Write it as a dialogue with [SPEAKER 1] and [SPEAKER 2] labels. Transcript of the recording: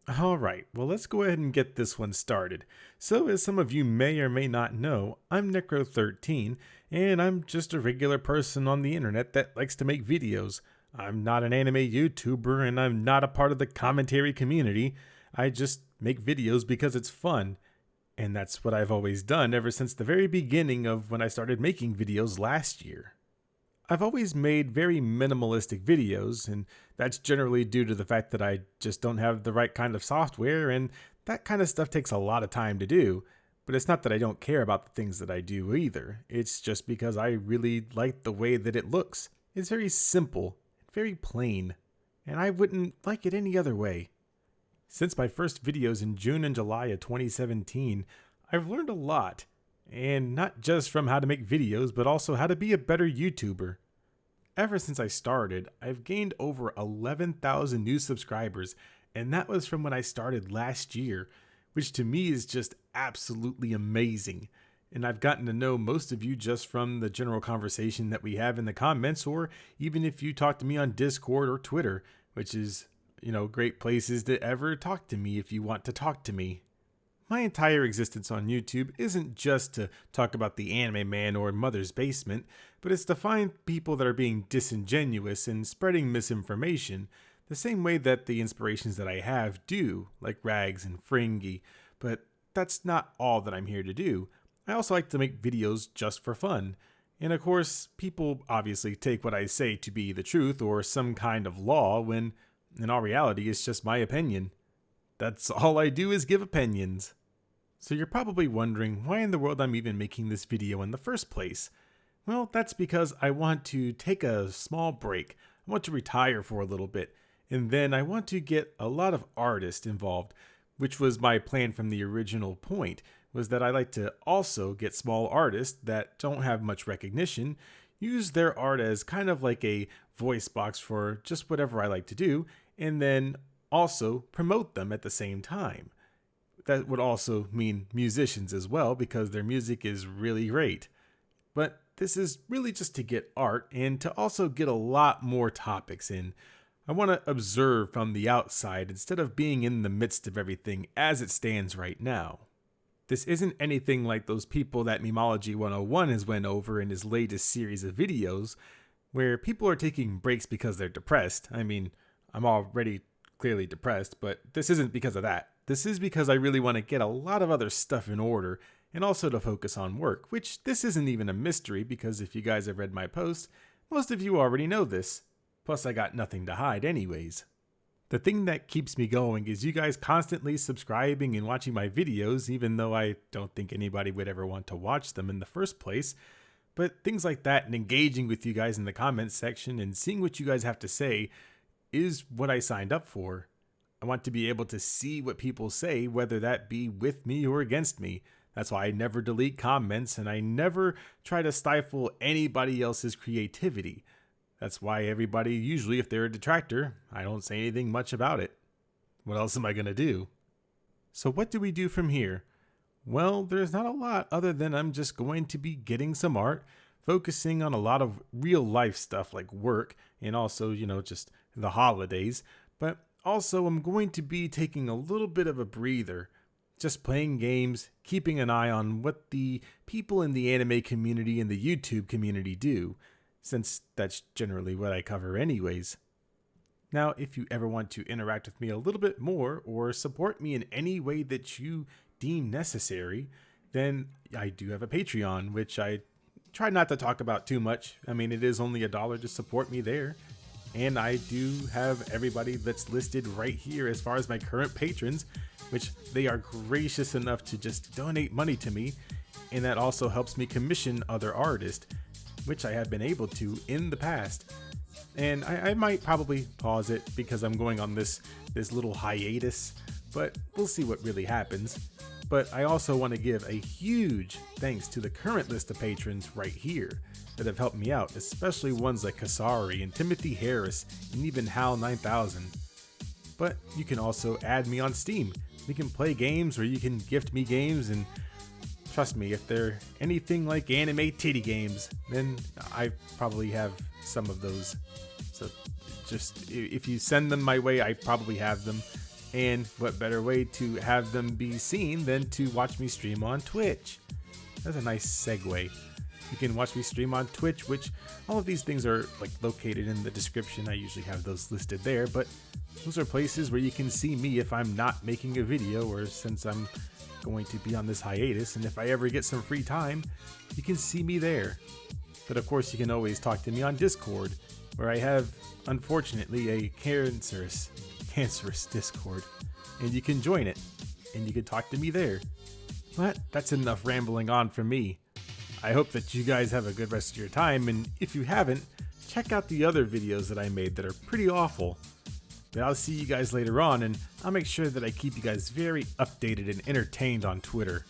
[SPEAKER 1] Alright, well let's go ahead and get this one started. So as some of you may or may not know, I'm NECRO13, and I'm just a regular person on the internet that likes to make videos. I'm not an anime YouTuber, and I'm not a part of the commentary community. I just make videos because it's fun. And that's what I've always done ever since the very beginning of when I started making videos last year. I've always made very minimalistic videos, and that's generally due to the fact that I just don't have the right kind of software, and that kind of stuff takes a lot of time to do. But it's not that I don't care about the things that I do either. It's just because I really like the way that it looks. It's very simple, very plain, and I wouldn't like it any other way. Since my first videos in June and July of 2017, I've learned a lot. And not just from how to make videos, but also how to be a better YouTuber. Ever since I started, I've gained over 11,000 new subscribers, and that was from when I started last year, which to me is just absolutely amazing. And I've gotten to know most of you just from the general conversation that we have in the comments, or even if you talk to me on Discord or Twitter, which is, great places to ever talk to me if you want to talk to me. My entire existence on YouTube isn't just to talk about the anime man or mother's basement, but it's to find people that are being disingenuous and spreading misinformation, the same way that the inspirations that I have do, like Rags and Fringy, but that's not all that I'm here to do. I also like to make videos just for fun. And of course, people obviously take what I say to be the truth or some kind of law when, in all reality, it's just my opinion. That's all I do is give opinions. So you're probably wondering why in the world I'm even making this video in the first place. Well, that's because I want to take a small break. I want to retire for a little bit, and then I want to get a lot of artists involved, which was my plan from the original point, was that I like to also get small artists that don't have much recognition, use their art as kind of like a voice box for just whatever I like to do, and then also promote them at the same time. That would also mean musicians as well, because their music is really great. But this is really just to get art and to also get a lot more topics in. I want to observe from the outside instead of being in the midst of everything as it stands right now. This isn't anything like those people that Memology 101 has went over in his latest series of videos, where people are taking breaks because they're depressed. I mean, I'm already clearly depressed, but this isn't because of that. This is because I really want to get a lot of other stuff in order and also to focus on work, which this isn't even a mystery because if you guys have read my post, most of you already know this. Plus I got nothing to hide anyways. The thing that keeps me going is you guys constantly subscribing and watching my videos, even though I don't think anybody would ever want to watch them in the first place. But things like that and engaging with you guys in the comments section and seeing what you guys have to say is what I signed up for. I want to be able to see what people say, whether that be with me or against me. That's why I never delete comments and I never try to stifle anybody else's creativity. That's why everybody, usually if they're a detractor, I don't say anything much about it. What else am I going to do? So what do we do from here? Well, there's not a lot other than I'm just going to be getting some art, focusing on a lot of real life stuff like work and also, just the holidays. But also I'm going to be taking a little bit of a breather, just playing games, keeping an eye on what the people in the anime community and the YouTube community do, since that's generally what I cover anyways. Now, if you ever want to interact with me a little bit more or support me in any way that you deem necessary, then I do have a Patreon, which I try not to talk about too much. I mean, it is only $1 to support me there. And I do have everybody that's listed right here as far as my current patrons, which they are gracious enough to just donate money to me. And that also helps me commission other artists, which I have been able to in the past. And I might probably pause it because I'm going on this little hiatus, but we'll see what really happens. But I also want to give a huge thanks to the current list of patrons right here that have helped me out, especially ones like Kasari and Timothy Harris and even Hal9000. But you can also add me on Steam. We can play games or you can gift me games, and trust me, if they're anything like anime titty games, then I probably have some of those. So just if you send them my way, I probably have them. And what better way to have them be seen than to watch me stream on Twitch? That's a nice segue. You can watch me stream on Twitch, which all of these things are like located in the description. I usually have those listed there, but those are places where you can see me if I'm not making a video, or since I'm going to be on this hiatus, and if I ever get some free time, you can see me there. But of course, you can always talk to me on Discord, where I have, unfortunately, a cancerous Discord, and you can join it, and you can talk to me there. But that's enough rambling on from me. I hope that you guys have a good rest of your time, and if you haven't, check out the other videos that I made that are pretty awful. But I'll see you guys later on, and I'll make sure that I keep you guys very updated and entertained on Twitter.